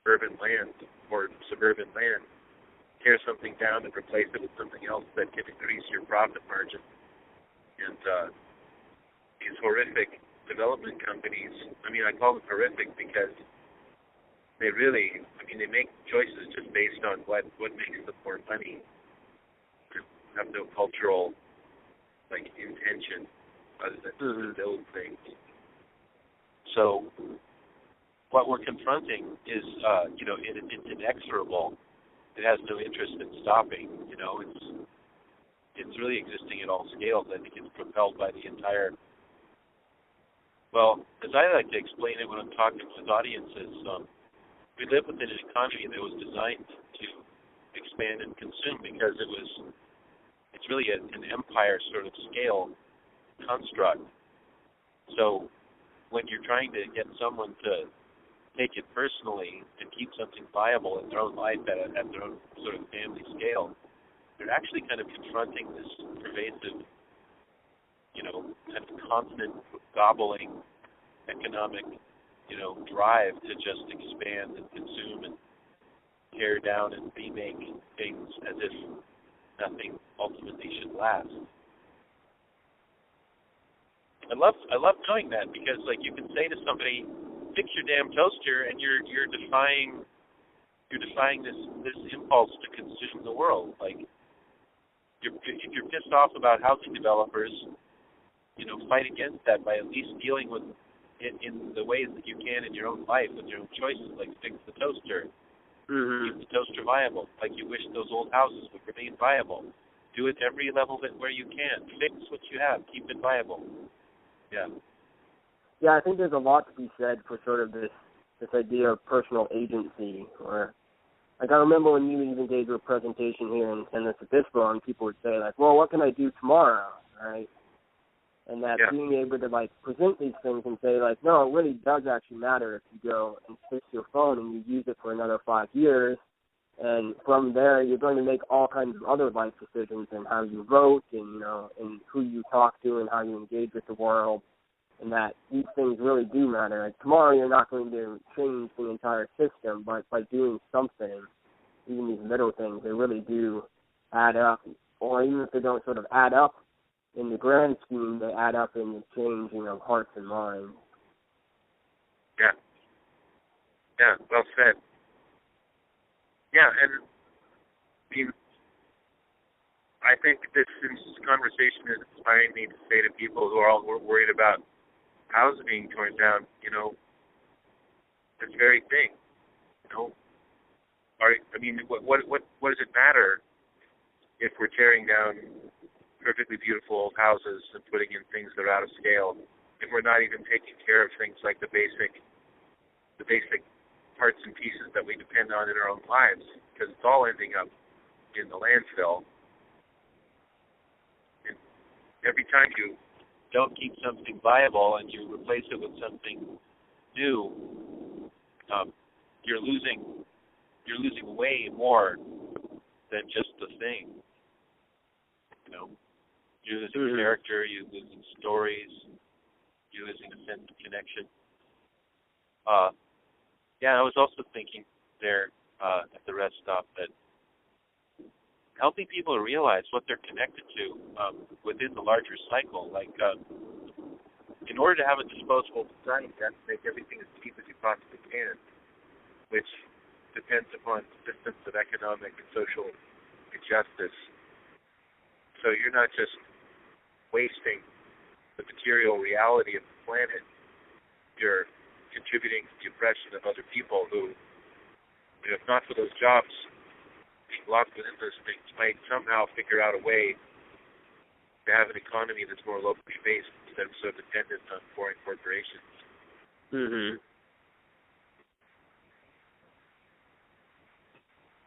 urban land or suburban land, tear something down and replace it with something else that can increase your profit margin. And these horrific development companies, I mean, I call them horrific because they really, I mean, they make choices just based on what makes them more money. They have no cultural, like, intention other than to build things. So what we're confronting is, it's inexorable. It has no interest in stopping. It's really existing at all scales. I think it's propelled by the entire. Well, as I like to explain it when I'm talking with audiences, we live within an economy that was designed to expand and consume because it's really an empire sort of scale construct. So when you're trying to get someone to take it personally and keep something viable in their own life at their own sort of family scale, they're actually kind of confronting this pervasive, kind of constant gobbling economic, drive to just expand and consume and tear down and remake things as if nothing ultimately should last. I love knowing that because, like, you can say to somebody, "Fix your damn toaster," and you're defying this impulse to consume the world. Like, if you're pissed off about housing developers, fight against that by at least dealing with it in the ways that you can in your own life with your own choices, like fix the toaster, keep the toaster viable, like you wish those old houses would remain viable. Do it every level where you can. Fix what you have. Keep it viable. Yeah. Yeah, I think there's a lot to be said for sort of this idea of personal agency. Or, like, I remember when you even gave your presentation here in San Luis Obispo, and people would say, like, well, what can I do tomorrow, right? And that being able to, like, present these things and say, like, no, it really does actually matter if you go and fix your phone and you use it for another 5 years. And from there, you're going to make all kinds of other life decisions and how you vote and, and who you talk to and how you engage with the world. And that these things really do matter. Like, tomorrow you're not going to change the entire system, but by doing something, even these little things, they really do add up. Or even if they don't sort of add up in the grand scheme, they add up in the changing of hearts and minds. Yeah. Yeah, well said. Yeah, and I think this conversation is inspiring me to say to people who are all worried about houses being torn down, this very thing. What does it matter if we're tearing down perfectly beautiful old houses and putting in things that are out of scale, if we're not even taking care of things like the basic parts and pieces that we depend on in our own lives, because it's all ending up in the landfill. And every time you don't keep something viable and you replace it with something new, you're losing way more than just the thing. You're losing character, you're losing stories, you're losing a sense of connection. I was also thinking there at the rest stop that helping people to realize what they're connected to within the larger cycle. Like, in order to have a disposable society, you have to make everything as cheap as you possibly can, which depends upon systems of economic and social injustice. So you're not just wasting the material reality of the planet, you're contributing to the oppression of other people who, if not for those jobs being locked within those things, might somehow figure out a way to have an economy that's more locally based instead of so dependent on foreign corporations.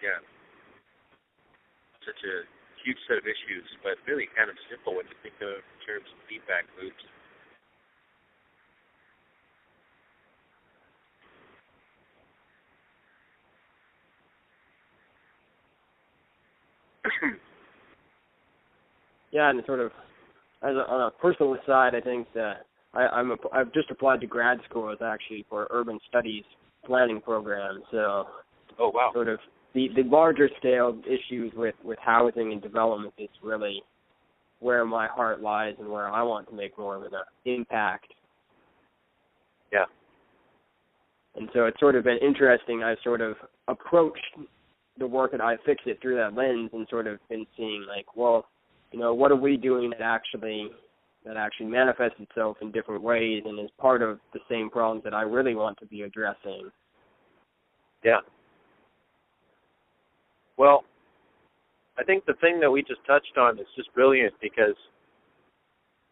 Yeah. Such a huge set of issues, but really kind of simple when you think of in terms of feedback loops. Yeah, and sort of, on a personal side, I think that I've just applied to grad school actually for urban studies planning program. So, Oh, wow. sort of the larger scale issues with housing and development is really where my heart lies and where I want to make more of an impact. Yeah. And so it's sort of been interesting. I've sort of approached the work at iFixit through that lens and sort of been seeing, like, well, you know, what are we doing that actually manifests itself in different ways and is part of the same problems that I really want to be addressing. Yeah. Well, I think the thing that we just touched on is just brilliant, because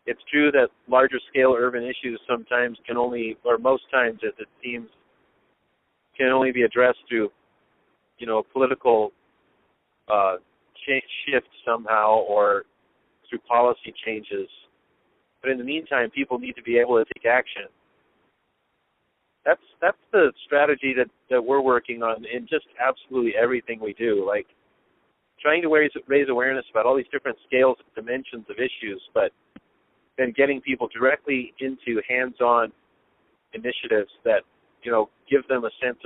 it's true that larger scale urban issues sometimes can only, or most times as it seems, can only be addressed through, you know, political shift somehow or through policy changes. But in the meantime, people need to be able to take action. That's the strategy that we're working on in just absolutely everything we do. Like, trying to raise awareness about all these different scales and dimensions of issues, but then getting people directly into hands-on initiatives that, you know, give them a sense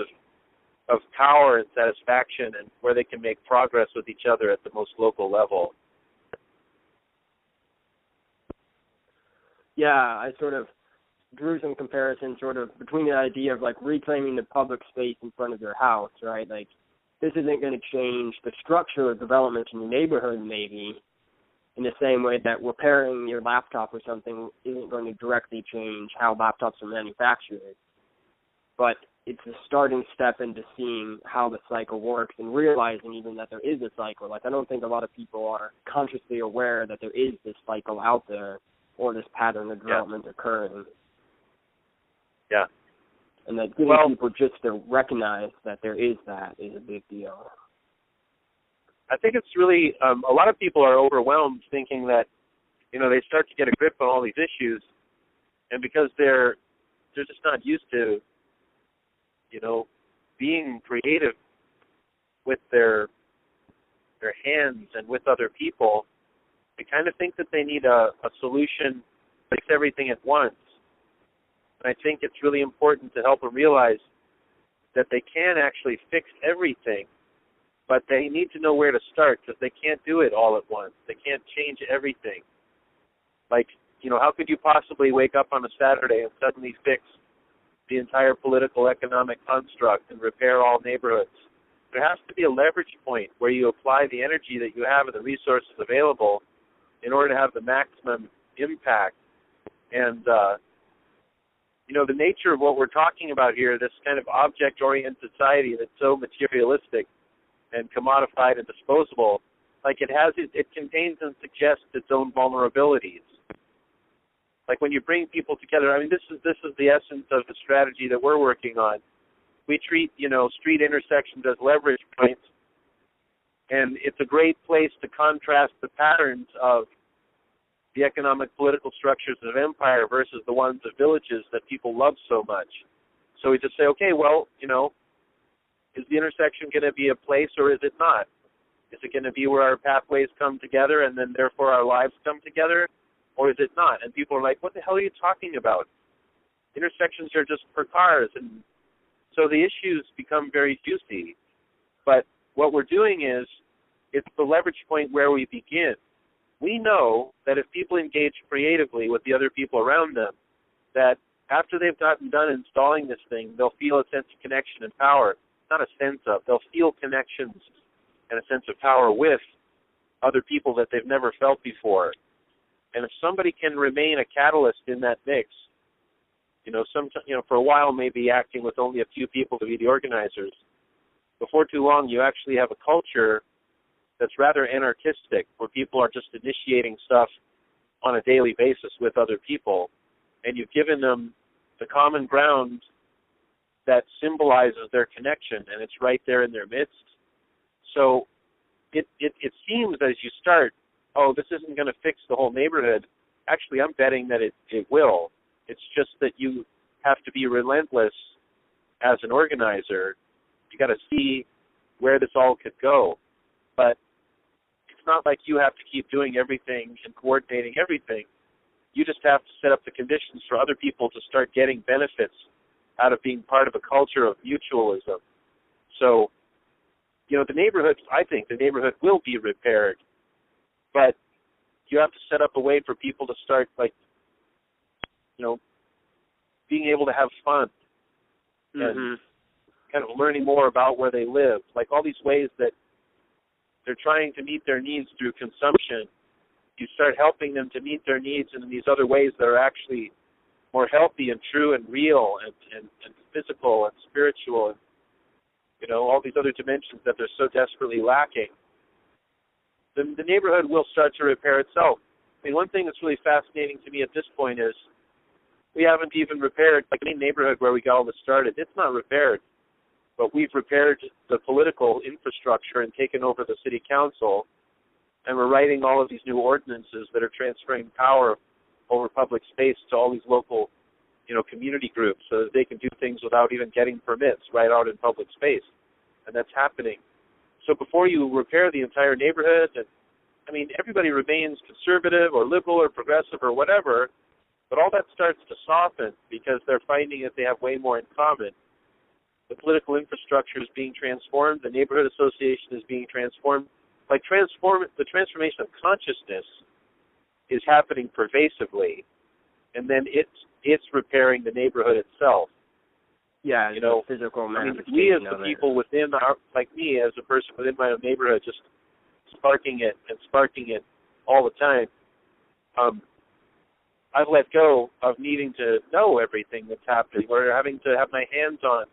of power and satisfaction and where they can make progress with each other at the most local level. Yeah, I sort of drew some comparison sort of between the idea of, like, reclaiming the public space in front of your house, right? Like, this isn't going to change the structure of development in your neighborhood, maybe, in the same way that repairing your laptop or something isn't going to directly change how laptops are manufactured. But it's a starting step into seeing how the cycle works and realizing even that there is a cycle. Like, I don't think a lot of people are consciously aware that there is this cycle out there or this pattern of development occurring. Yeah. And that getting people just to recognize that there is that is a big deal. I think it's really, a lot of people are overwhelmed thinking that, you know, they start to get a grip on all these issues, and because they're just not used to, you know, being creative with their hands and with other people, they kind of think that they need a solution to fix everything at once. And I think it's really important to help them realize that they can actually fix everything, but they need to know where to start, because they can't do it all at once. They can't change everything. Like, you know, how could you possibly wake up on a Saturday and suddenly fix the entire political economic construct and repair all neighborhoods? There has to be a leverage point where you apply the energy that you have and the resources available in order to have the maximum impact. And, you know, the nature of what we're talking about here, this kind of object-oriented society that's so materialistic and commodified and disposable, like it contains and suggests its own vulnerabilities. Like when you bring people together, I mean, this is the essence of the strategy that we're working on. We treat, you know, street intersections as leverage points, and it's a great place to contrast the patterns of the economic political structures of empire versus the ones of villages that people love so much. So we just say, okay, well, you know, is the intersection going to be a place or is it not? Is it going to be where our pathways come together and then therefore our lives come together, or is it not? And people are like, what the hell are you talking about? Intersections are just for cars. And so the issues become very juicy. But what we're doing is, it's the leverage point where we begin. We know that if people engage creatively with the other people around them, that after they've gotten done installing this thing, they'll feel a sense of connection and power. Not a sense of, they'll feel connections and a sense of power with other people that they've never felt before. And if somebody can remain a catalyst in that mix, you know, for a while maybe acting with only a few people to be the organizers, before too long you actually have a culture that's rather anarchistic, where people are just initiating stuff on a daily basis with other people, and you've given them the common ground that symbolizes their connection, and it's right there in their midst. So it seems as you start, oh, this isn't going to fix the whole neighborhood. Actually, I'm betting that it will. It's just that you have to be relentless as an organizer. You got to see where this all could go. But it's not like you have to keep doing everything and coordinating everything. You just have to set up the conditions for other people to start getting benefits out of being part of a culture of mutualism. So, the neighborhood, I think the neighborhood will be repaired, but you have to set up a way for people to start, being able to have fun and kind of learning more about where they live. Like all these ways that they're trying to meet their needs through consumption, you start helping them to meet their needs in these other ways that are actually more healthy and true and real and physical and spiritual and, all these other dimensions that they're so desperately lacking. Then the neighborhood will start to repair itself. I mean, one thing that's really fascinating to me at this point is we haven't even repaired, like the neighborhood where we got all this started, it's not repaired. But we've repaired the political infrastructure and taken over the city council, and we're writing all of these new ordinances that are transferring power over public space to all these local, community groups so that they can do things without even getting permits right out in public space. And that's happening. So before you repair the entire neighborhood, everybody remains conservative or liberal or progressive or whatever, but all that starts to soften because they're finding that they have way more in common. The political infrastructure is being transformed. The neighborhood association is being transformed. The transformation of consciousness is happening pervasively, and then it's repairing the neighborhood itself. Yeah, the physical manifestation. We as the people within like me as a person within my own neighborhood, just sparking it all the time. I've let go of needing to know everything that's happening or having to have my hands on,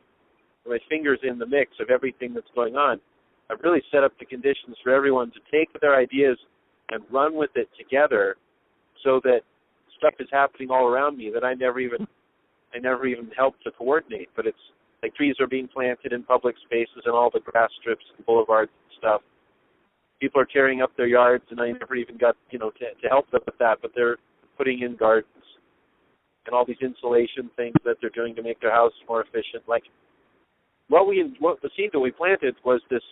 or my fingers in the mix of everything that's going on. I've really set up the conditions for everyone to take their ideas and run with it together, so that stuff is happening all around me that I never even helped to coordinate. But it's like trees are being planted in public spaces and all the grass strips and boulevards and stuff. People are tearing up their yards, and I never even got to help them with that. But they're putting in gardens and all these insulation things that they're doing to make their house more efficient. Like the seed that we planted was this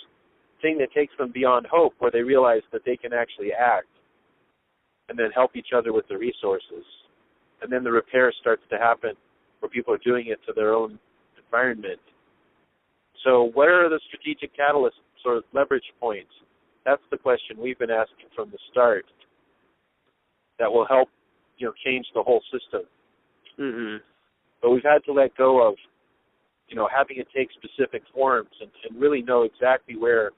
thing that takes them beyond hope, where they realize that they can actually act and then help each other with the resources. And then the repair starts to happen where people are doing it to their own environment. So what are the strategic catalysts or leverage points? That's the question we've been asking from the start that will help, change the whole system. Mm-hmm. But we've had to let go of, having it take specific forms and really know exactly where,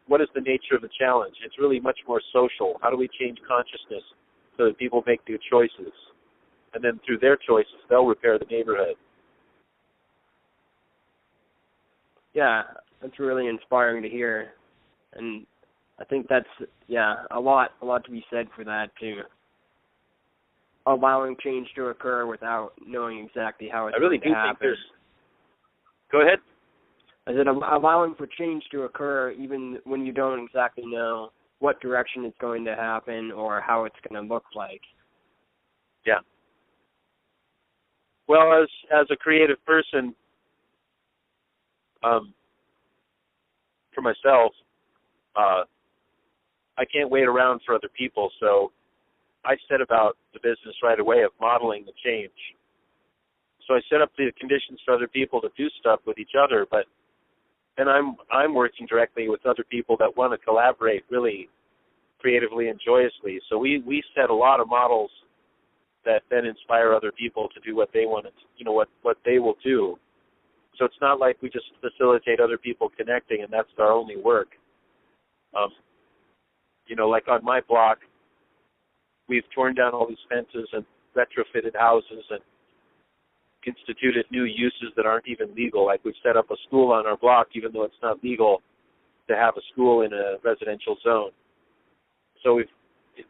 what is the nature of the challenge? It's really much more social. How do we change consciousness so that people make new choices? And then through their choices, they'll repair the neighborhood. Yeah, that's really inspiring to hear. And I think that's, a lot to be said for that, too. Allowing change to occur without knowing exactly how it's going to happen. I really do think there's... Go ahead. I said allowing for change to occur even when you don't exactly know what direction it's going to happen or how it's going to look like. Yeah. Well, as a creative person, for myself, I can't wait around for other people, so I set about the business right away of modeling the change. So I set up the conditions for other people to do stuff with each other, but then I'm working directly with other people that want to collaborate really creatively and joyously. So we set a lot of models that then inspire other people to do what they want to, what they will do. So it's not like we just facilitate other people connecting and that's our only work. Like on my block, we've torn down all these fences and retrofitted houses and instituted new uses that aren't even legal. Like we've set up a school on our block, even though it's not legal to have a school in a residential zone. So we've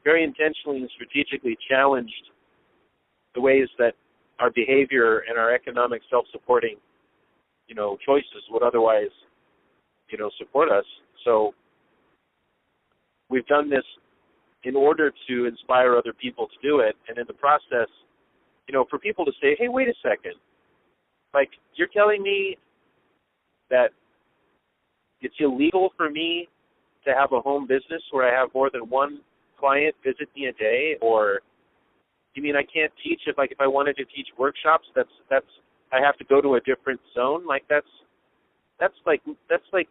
very intentionally and strategically challenged the ways that our behavior and our economic self-supporting, choices would otherwise, support us. So we've done this in order to inspire other people to do it, and in the process, for people to say, hey, wait a second, you're telling me that it's illegal for me to have a home business where I have more than one client visit me a day, or you mean I can't teach if I wanted to teach workshops? That's I have to go to a different zone. Like that's like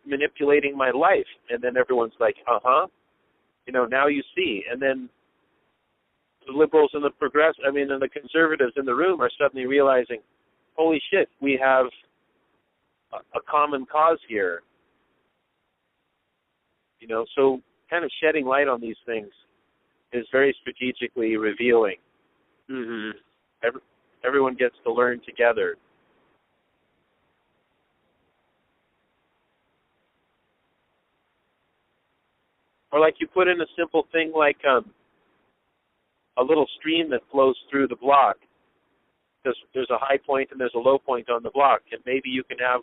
manipulating my life. And then everyone's like, now you see. And then the liberals and the conservatives in the room are suddenly realizing, holy shit, we have a common cause here. So kind of shedding light on these things is very strategically revealing. Mhm. Everyone gets to learn together. Or like you put in a simple thing like a little stream that flows through the block. There's a high point and there's a low point on the block, and maybe you can have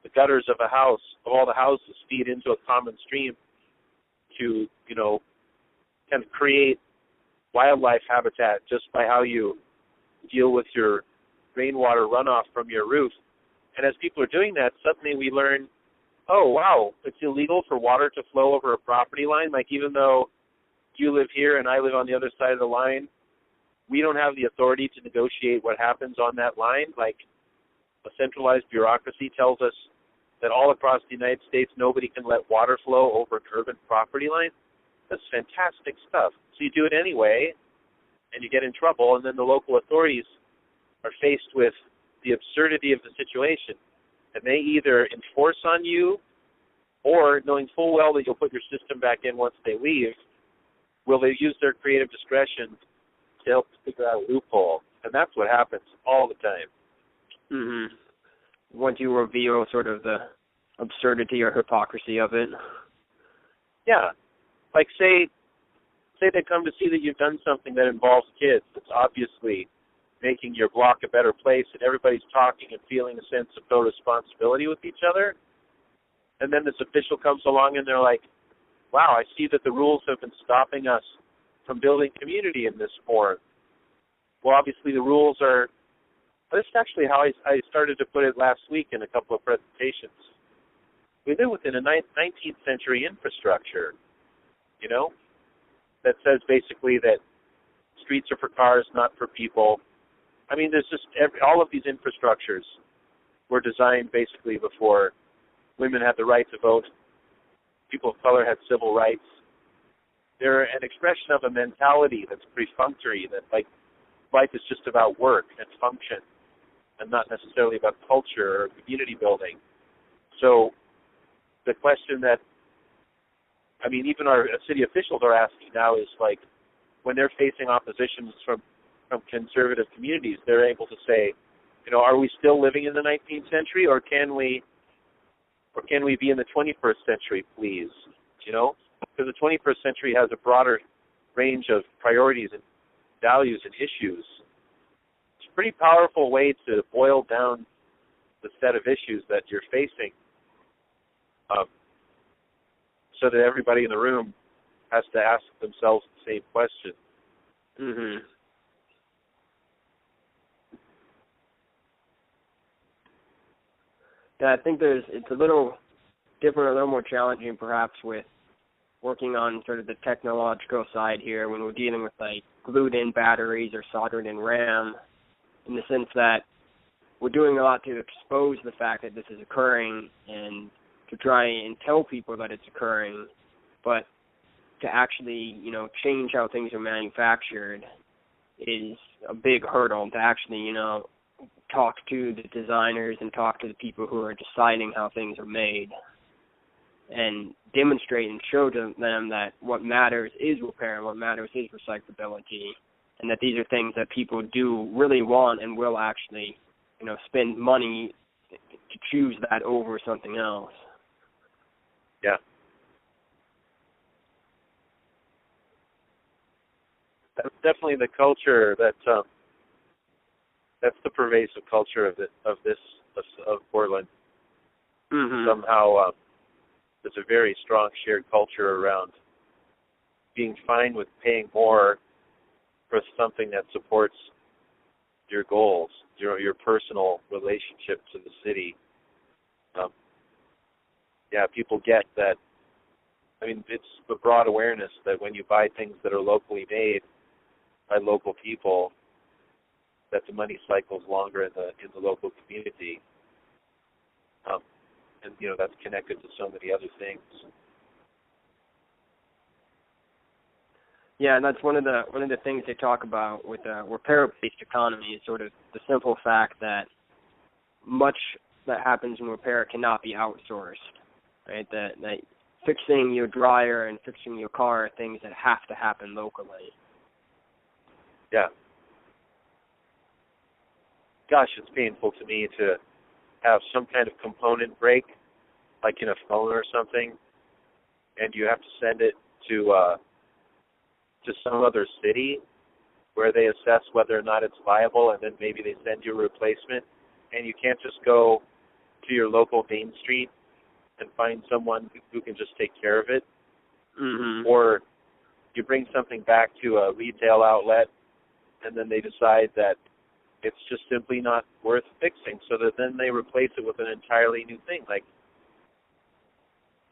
the gutters of all the houses feed into a common stream to, kind of create wildlife habitat just by how you deal with your rainwater runoff from your roof. And as people are doing that, suddenly we learn, oh, wow, it's illegal for water to flow over a property line. Like, even though you live here and I live on the other side of the line, we don't have the authority to negotiate what happens on that line. Like, a centralized bureaucracy tells us that all across the United States, nobody can let water flow over an urban property line. That's fantastic stuff. So you do it anyway, and you get in trouble, and then the local authorities are faced with the absurdity of the situation. And they either enforce on you, or, knowing full well that you'll put your system back in once they leave, will they use their creative discretion to help figure out a loophole? And that's what happens all the time. Mhm. Once you reveal sort of the absurdity or hypocrisy of it. Yeah. Like, say they come to see that you've done something that involves kids that's obviously making your block a better place, and everybody's talking and feeling a sense of co-responsibility with each other. And then this official comes along and they're like, wow, I see that the rules have been stopping us from building community in this form. Well, obviously the rules are, this is actually how I started to put it last week in a couple of presentations. We live within a 19th century infrastructure, that says basically that streets are for cars, not for people. I mean, there's just all of these infrastructures were designed basically before women had the right to vote, people of color had civil rights. They're an expression of a mentality that's perfunctory, that like life is just about work and function and not necessarily about culture or community building. So the question that, even our city officials are asking now is, like, when they're facing oppositions from conservative communities, they're able to say, are we still living in the 19th century, or can we be in the 21st century, please? Because the 21st century has a broader range of priorities and values and issues. It's a pretty powerful way to boil down the set of issues that you're facing, so that everybody in the room has to ask themselves the same question. Mhm. Yeah, I think it's a little different, a little more challenging perhaps with working on sort of the technological side here when we're dealing with like glued-in batteries or soldered-in RAM, in the sense that we're doing a lot to expose the fact that this is occurring and to try and tell people that it's occurring, but to actually, change how things are manufactured is a big hurdle. To actually, talk to the designers and talk to the people who are deciding how things are made and demonstrate and show them that what matters is repair and what matters is recyclability, and that these are things that people do really want and will actually, spend money to choose that over something else. Yeah. That's definitely the culture that's the pervasive culture of Portland. Mm-hmm. Somehow, there's a very strong shared culture around being fine with paying more for something that supports your goals, your personal relationship to the city. People get that. It's the broad awareness that when you buy things that are locally made by local people, that the money cycles longer in the local community. And that's connected to so many other things. Yeah, and that's one of the things they talk about with repair-based economy is sort of the simple fact that much that happens in repair cannot be outsourced, right? That fixing your dryer and fixing your car are things that have to happen locally. Yeah. Gosh, it's painful to me to have some kind of component break, like in a phone or something, and you have to send it to some other city where they assess whether or not it's viable, and then maybe they send you a replacement, and you can't just go to your local Main Street and find someone who can just take care of it. Mm-hmm. Or you bring something back to a retail outlet, and then they decide that it's just simply not worth fixing, so that then they replace it with an entirely new thing. Like,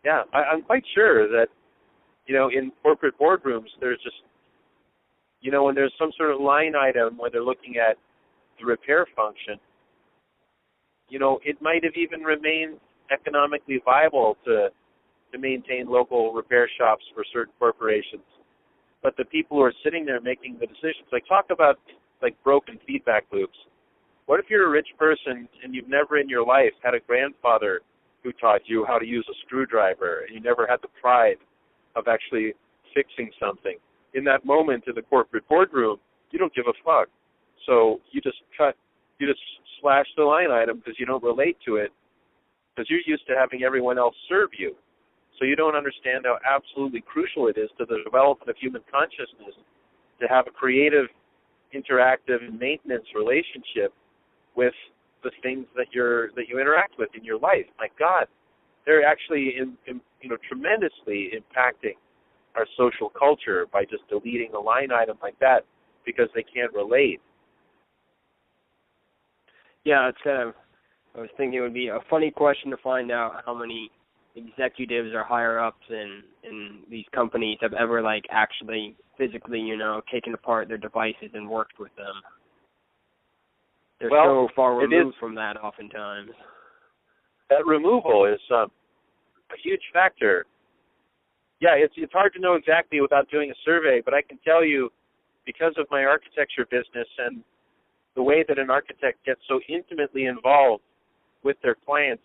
yeah, I'm quite sure that, in corporate boardrooms, there's just, when there's some sort of line item where they're looking at the repair function, it might have even remained economically viable to maintain local repair shops for certain corporations. But the people who are sitting there making the decisions, talk about broken feedback loops. What if you're a rich person and you've never in your life had a grandfather who taught you how to use a screwdriver, and you never had the pride of actually fixing something? In that moment in the corporate boardroom, you don't give a fuck. So you just slash the line item because you don't relate to it, because you're used to having everyone else serve you. So you don't understand how absolutely crucial it is to the development of human consciousness to have a creative, interactive, and maintenance relationship with the things that you interact with in your life. My God, they're actually tremendously impacting our social culture by just deleting a line item like that because they can't relate. Yeah, it's kind of. I was thinking it would be a funny question to find out how many executives or higher ups in these companies have ever actually physically taken apart their devices and worked with them. They're so far removed from that oftentimes. That removal is a huge factor. Yeah, it's hard to know exactly without doing a survey, but I can tell you, because of my architecture business and the way that an architect gets so intimately involved with their clients,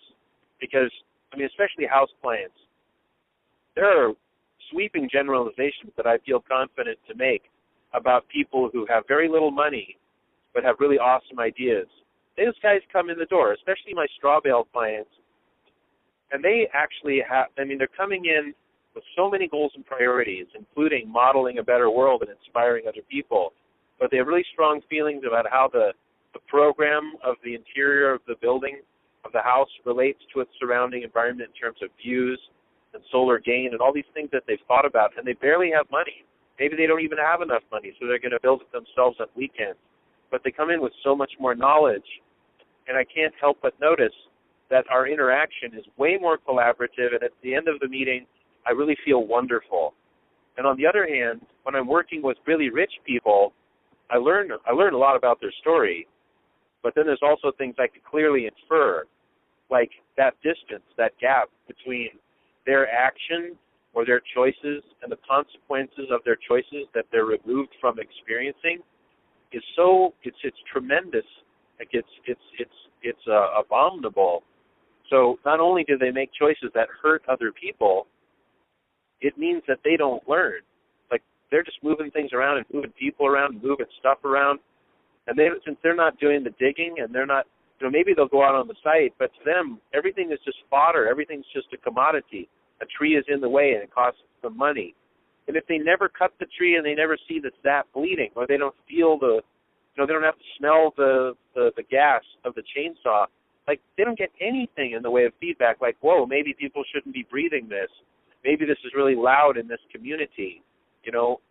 because, especially house clients, there are sweeping generalizations that I feel confident to make about people who have very little money but have really awesome ideas. Those guys come in the door, especially my straw bale clients, and they actually have, they're coming in with so many goals and priorities, including modeling a better world and inspiring other people. But they have really strong feelings about how the program of the interior of the building, of the house, relates to its surrounding environment in terms of views and solar gain and all these things that they've thought about, and they barely have money. Maybe they don't even have enough money, so they're going to build it themselves on weekends. But they come in with so much more knowledge, and I can't help but notice that our interaction is way more collaborative, and at the end of the meeting, I really feel wonderful. And on the other hand, when I'm working with really rich people, I learn a lot about their story, but then there's also things I can clearly infer, like that distance, that gap between their action or their choices and the consequences of their choices that they're removed from experiencing is it's tremendous. Like it's abominable. So not only do they make choices that hurt other people, it means that they don't learn. Like, they're just moving things around and moving people around and moving stuff around. And since they're not doing the digging and they're not, maybe they'll go out on the site, but to them, everything is just fodder. Everything's just a commodity. A tree is in the way and it costs them money. And if they never cut the tree and they never see the sap bleeding, or they don't feel they don't have to smell the gas of the chainsaw, like, they don't get anything in the way of feedback, like, whoa, maybe people shouldn't be breathing this. Maybe this is really loud in this community.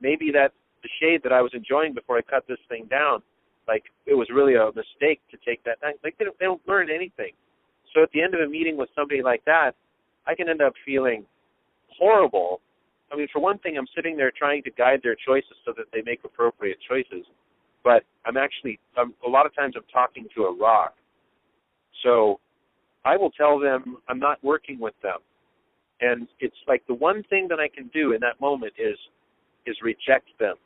Maybe that the shade that I was enjoying before I cut this thing down, like, it was really a mistake to take that time. Like, they don't learn anything. So at the end of a meeting with somebody like that, I can end up feeling horrible. For one thing, I'm sitting there trying to guide their choices so that they make appropriate choices. but a lot of times I'm talking to a rock. So I will tell them I'm not working with them. And it's like the one thing that I can do in that moment is reject them,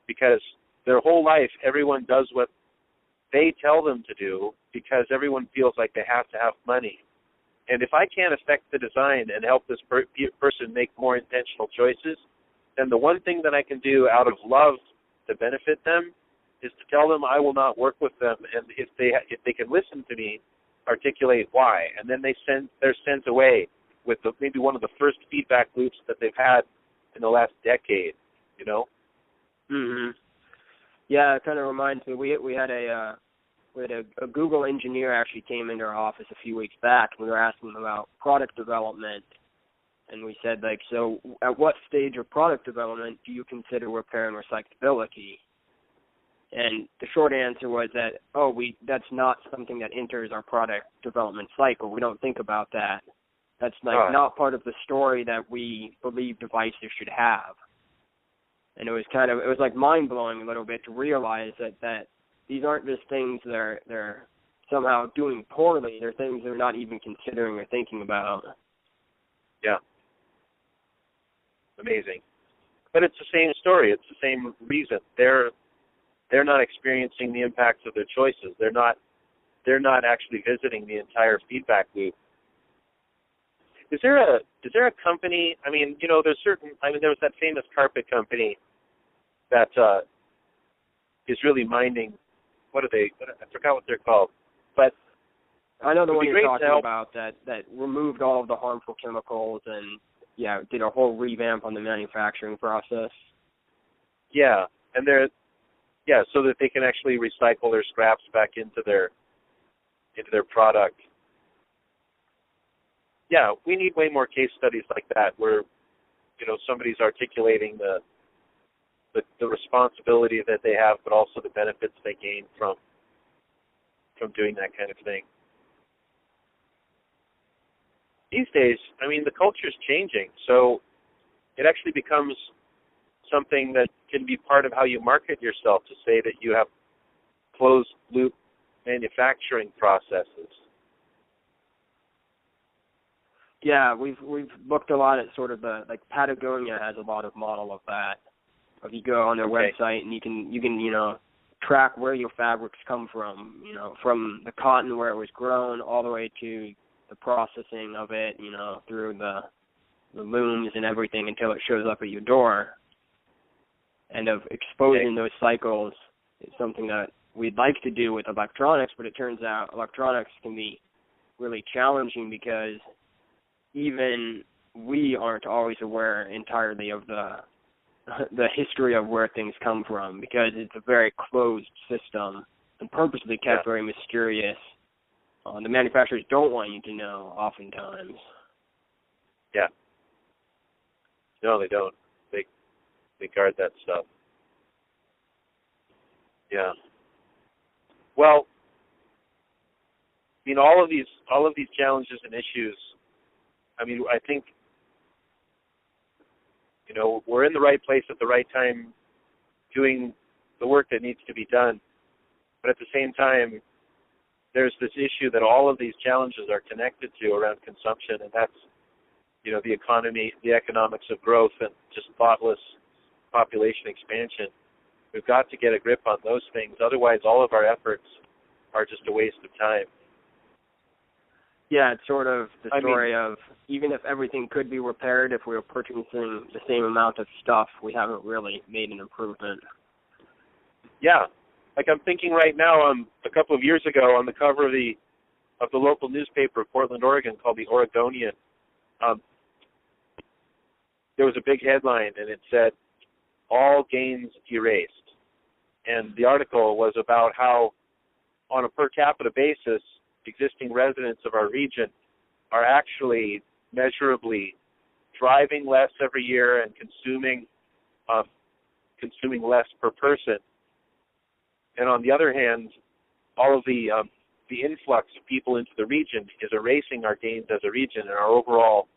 because their whole life everyone does what they tell them to do because everyone feels like they have to have money. And if I can't affect the design and help this person make more intentional choices, then the one thing that I can do out of love to benefit them is to tell them I will not work with them, and if they can listen to me, articulate why, and then they're sent away with maybe one of the first feedback loops that they've had in the last decade, you know? Mhm. Yeah, it kind of reminds me. We had a Google engineer actually came into our office a few weeks back, and we were asking him about product development, and we said, like, so at what stage of product development do you consider repair and recyclability? And the short answer was that, that's not something that enters our product development cycle. We don't think about that. That's not part of the story that we believe devices should have. And it was like mind-blowing a little bit to realize that these aren't just things that they're somehow doing poorly. They're things they're not even considering or thinking about. Yeah. Amazing. But it's the same story. It's the same reason. They're not experiencing the impacts of their choices. They're not actually visiting the entire feedback loop. Is there a company, there was that famous carpet company that is really minding, I forgot what they're called. But I know the one you're talking about that removed all of the harmful chemicals and did a whole revamp on the manufacturing process. Yeah, and so that they can actually recycle their scraps back into their product. Yeah, we need way more case studies like that where, somebody's articulating the responsibility that they have, but also the benefits they gain from doing that kind of thing. These days, the culture's changing, so it actually becomes something that can be part of how you market yourself, to say that you have closed-loop manufacturing processes. Yeah, we've looked a lot at sort of Patagonia has a lot of model of that. If you go on their website and you can track where your fabrics come from, from the cotton where it was grown all the way to the processing of it, through the looms and everything until it shows up at your door. And of exposing those cycles is something that we'd like to do with electronics, but it turns out electronics can be really challenging because even we aren't always aware entirely of the history of where things come from, because it's a very closed system and purposely kept very mysterious. The manufacturers don't want you to know oftentimes. Yeah. No, they don't. They guard that stuff. Yeah. Well, all of these challenges and issues, I think, we're in the right place at the right time doing the work that needs to be done. But at the same time, there's this issue that all of these challenges are connected to around consumption, and that's, the economy, the economics of growth, and just thoughtless population expansion. We've got to get a grip on those things. Otherwise, all of our efforts are just a waste of time. Yeah, it's sort of the story of even if everything could be repaired, if we were purchasing the same amount of stuff, we haven't really made an improvement. Yeah. Like I'm thinking right now, a couple of years ago on the cover of the local newspaper of Portland, Oregon, called the Oregonian, there was a big headline, and it said, "All gains erased." And the article was about how, on a per capita basis, existing residents of our region are actually measurably driving less every year and consuming less per person. And on the other hand, all of the influx of people into the region is erasing our gains as a region, and our overall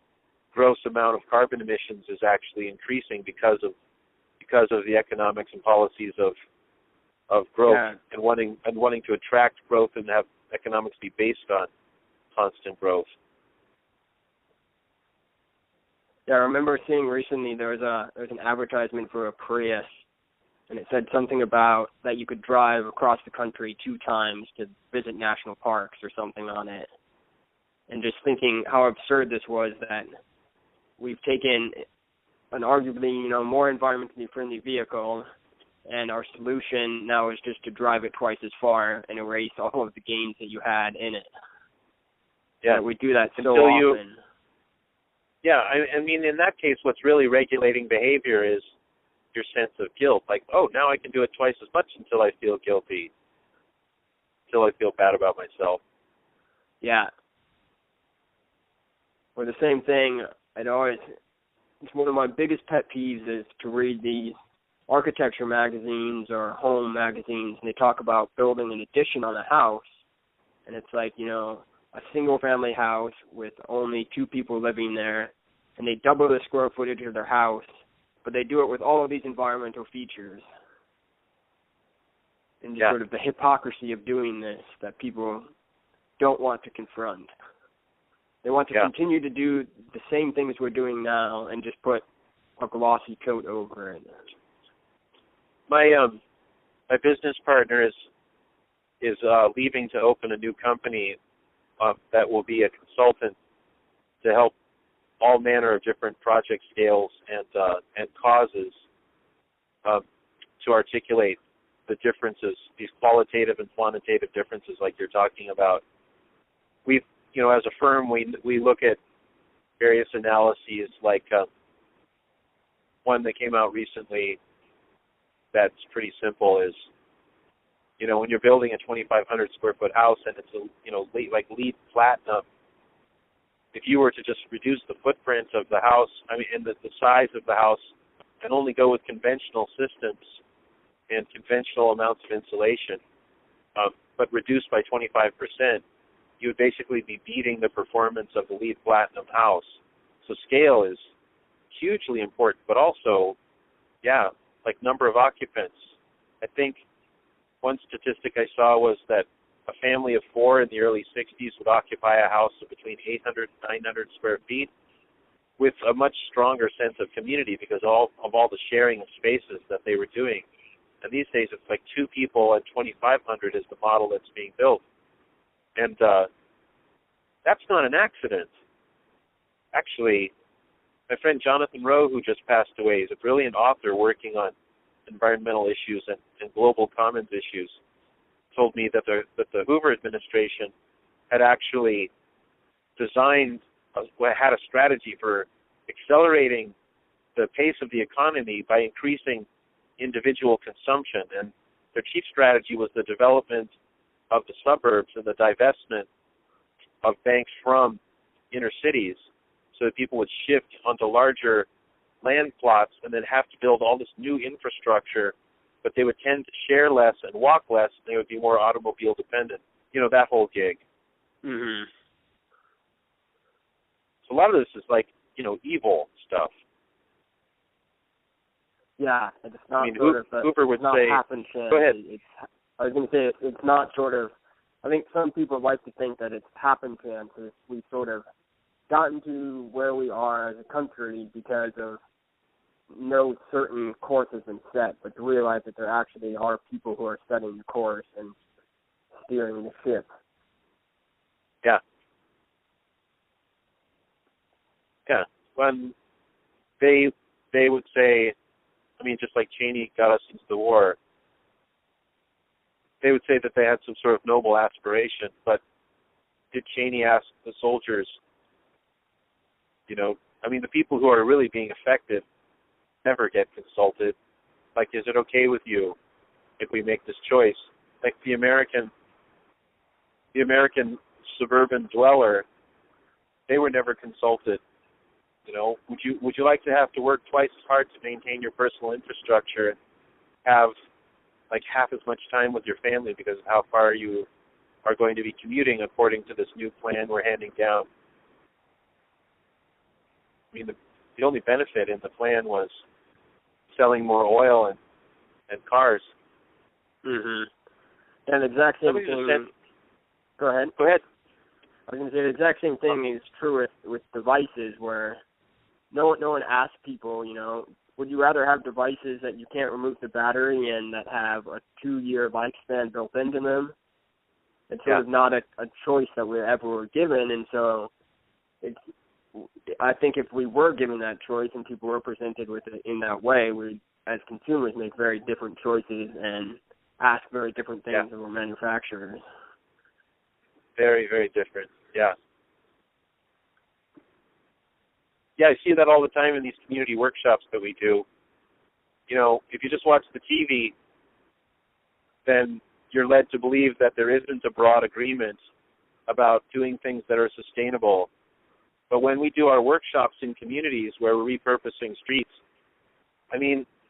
gross amount of carbon emissions is actually increasing because of the economics and policies of of growth Yeah. and wanting to attract growth and have economics be based on constant growth. Yeah, I remember seeing recently there was an advertisement for a Prius, and it said something about that you could drive across the country 2 times to visit national parks or something on it. And just thinking how absurd this was, that we've taken an arguably, more environmentally friendly vehicle, and our solution now is just to drive it twice as far and erase all of the gains that you had in it. Yeah, we do that so Until often. Yeah, I mean, in that case, what's really regulating behavior is your sense of guilt. Like, oh, now I can do it twice as much until I feel guilty, until I feel bad about myself. Yeah. Or the same thing, it's one of my biggest pet peeves is to read these architecture magazines or home magazines, and they talk about building an addition on a house, and it's like, a single-family house with only 2 people living there, and they double the square footage of their house, but they do it with all of these environmental features. And just sort of the hypocrisy of doing this that people don't want to confront. They want to continue to do the same things we're doing now and just put a glossy coat over it. My business partner is leaving to open a new company that will be a consultant to help all manner of different project scales and causes to articulate the differences, these qualitative and quantitative differences like you're talking about. We've, as a firm, we look at various analyses, like one that came out recently that's pretty simple is, when you're building a 2,500 square foot house and it's like LEED platinum, if you were to just reduce the footprint of the house, and the size of the house, and only go with conventional systems and conventional amounts of insulation, but reduced by 25%, you would basically be beating the performance of the LEED platinum house. So scale is hugely important, but also, like number of occupants. I think one statistic I saw was that a family of 4 in the early 60s would occupy a house of between 800 and 900 square feet with a much stronger sense of community because of all the sharing of spaces that they were doing. And these days it's like 2 people and 2,500 is the model that's being built. And that's not an accident. Actually, my friend Jonathan Rowe, who just passed away, is a brilliant author working on environmental issues and global commons issues, told me that the Hoover administration had actually had a strategy for accelerating the pace of the economy by increasing individual consumption. And their chief strategy was the development of the suburbs and the divestment of banks from inner cities so that people would shift onto larger land plots and then have to build all this new infrastructure, but they would tend to share less and walk less, and they would be more automobile dependent. That whole gig. Mm-hmm. So a lot of this is like, evil stuff. Yeah, it's not Hoover would say, happenstance. Go ahead. I was going to say it's not sort of, I think some people like to think that it's happenstance. We've sort of gotten to where we are as a country because of no certain course has been set, but to realize that there actually are people who are setting the course and steering the ship. Yeah. Yeah. When they would say, just like Cheney got us into the war, they would say that they had some sort of noble aspiration, but did Cheney ask the soldiers, the people who are really being affected never get consulted. Like, is it okay with you if we make this choice? Like the American suburban dweller, they were never consulted. Would you like to have to work twice as hard to maintain your personal infrastructure and have like half as much time with your family because of how far you are going to be commuting according to this new plan we're handing down? The only benefit in the plan was selling more oil and cars. Mhm. And the exact same thing. Go ahead. Go ahead. I was going to say the exact same thing is true with devices, where no one asks people, would you rather have devices that you can't remove the battery and that have a 2-year lifespan built into them? It's sort of not a choice that we ever were given, and so I think if we were given that choice and people were presented with it in that way, we, as consumers, make very different choices and ask very different things of our manufacturers. Very, very different. Yeah. Yeah, I see that all the time in these community workshops that we do. If you just watch the TV, then you're led to believe that there isn't a broad agreement about doing things that are sustainable. But when we do our workshops in communities where we're repurposing streets,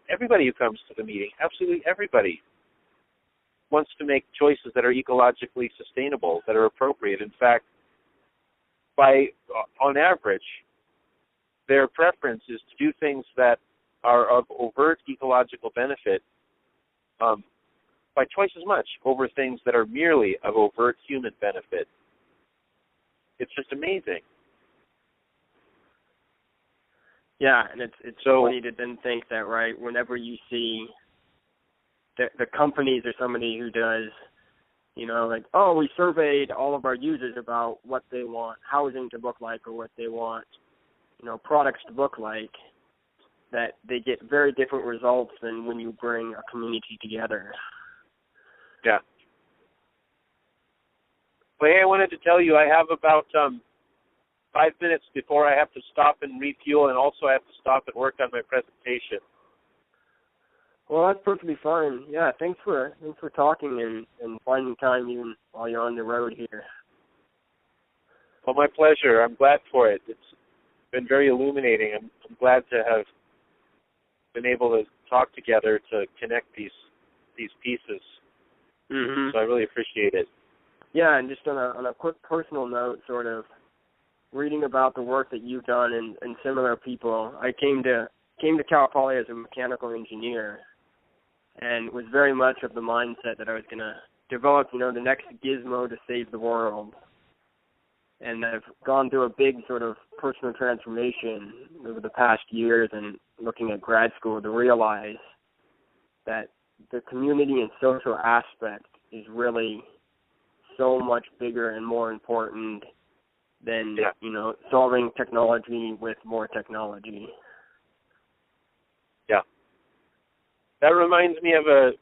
everybody who comes to the meeting, absolutely everybody, wants to make choices that are ecologically sustainable, that are appropriate. In fact, on average, their preference is to do things that are of overt ecological benefit by twice as much over things that are merely of overt human benefit. It's just amazing. Yeah, and it's funny to then think that, right, whenever you see the companies or somebody who does, we surveyed all of our users about what they want housing to look like or what they want, products to look like, that they get very different results than when you bring a community together. Yeah. Well, hey, I wanted to tell you I have about 5 minutes before I have to stop and refuel, and also I have to stop and work on my presentation. Well, that's perfectly fine. Yeah, thanks for talking and finding time even while you're on the road here. Well, my pleasure. I'm glad for it. It's been very illuminating. I'm glad to have been able to talk together to connect these pieces. Mm-hmm. So I really appreciate it. Yeah, and just on a quick personal note, sort of reading about the work that you've done and similar people, I came to Cal Poly as a mechanical engineer, and was very much of the mindset that I was going to develop, the next gizmo to save the world. And I've gone through a big sort of personal transformation over the past years and looking at grad school to realize that the community and social aspect is really so much bigger and more important than, solving technology with more technology. Yeah. That reminds me of a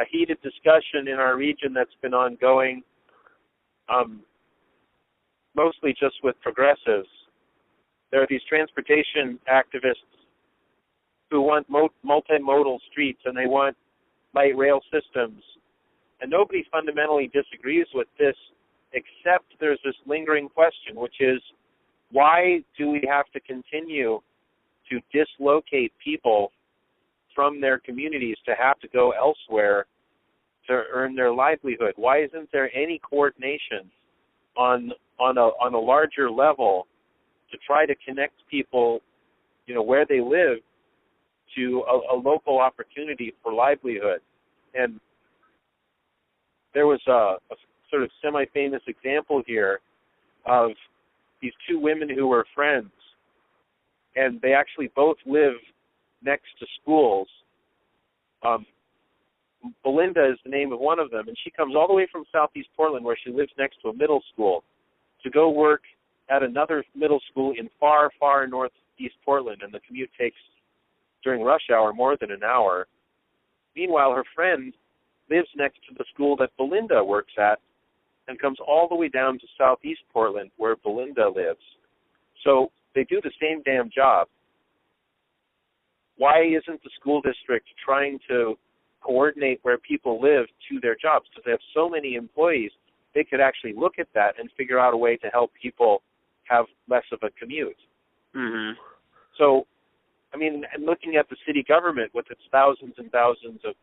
heated discussion in our region that's been ongoing, mostly just with progressives. There are these transportation activists who want multimodal streets, and they want light rail systems. And nobody fundamentally disagrees with this, except there's this lingering question, which is, why do we have to continue to dislocate people from their communities to have to go elsewhere to earn their livelihood? Why isn't there any coordination on a larger level to try to connect people, where they live, to a local opportunity for livelihood? And there was a sort of semi-famous example here of these two women who were friends, and they actually both live next to schools. Belinda is the name of one of them, and she comes all the way from southeast Portland, where she lives next to a middle school, to go work at another middle school in far, far northeast Portland, and the commute takes, during rush hour, more than an hour. Meanwhile, her friend lives next to the school that Belinda works at and comes all the way down to southeast Portland, where Belinda lives. So they do the same damn job. Why isn't the school district trying to coordinate where people live to their jobs? Because they have so many employees, they could actually look at that and figure out a way to help people have less of a commute. Mm-hmm. So, and looking at the city government with its thousands and thousands of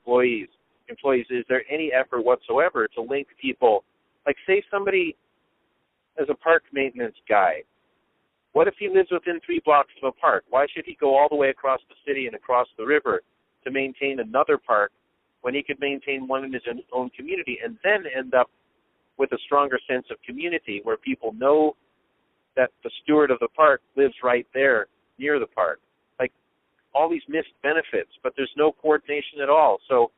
employees, is there any effort whatsoever to link people? Like, say somebody is a park maintenance guy. What if he lives within 3 blocks of a park? Why should he go all the way across the city and across the river to maintain another park when he could maintain one in his own community and then end up with a stronger sense of community where people know that the steward of the park lives right there near the park. Like, all these missed benefits, but there's no coordination at all. So,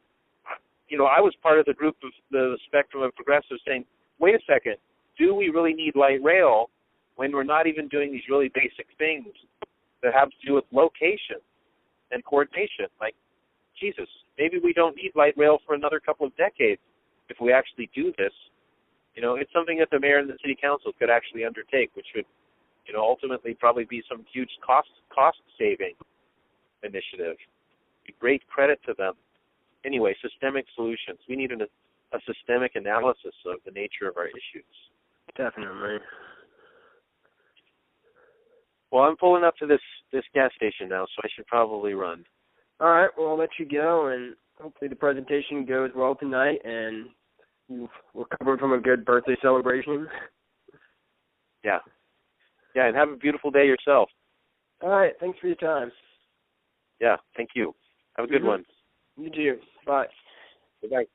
I was part of the group of the spectrum of progressives saying, wait a second, do we really need light rail when we're not even doing these really basic things that have to do with location and coordination? Like, Jesus, maybe we don't need light rail for another couple of decades if we actually do this. It's something that the mayor and the city council could actually undertake, which would, ultimately probably be some huge cost-saving initiative. Great credit to them. Anyway, systemic solutions. We need a systemic analysis of the nature of our issues. Definitely. Well, I'm pulling up to this gas station now, so I should probably run. All right, well, I'll let you go, and hopefully the presentation goes well tonight, and you recovered from a good birthday celebration. Yeah. Yeah, and have a beautiful day yourself. All right, thanks for your time. Yeah, thank you. Have a good one. You too. Bye. Good night.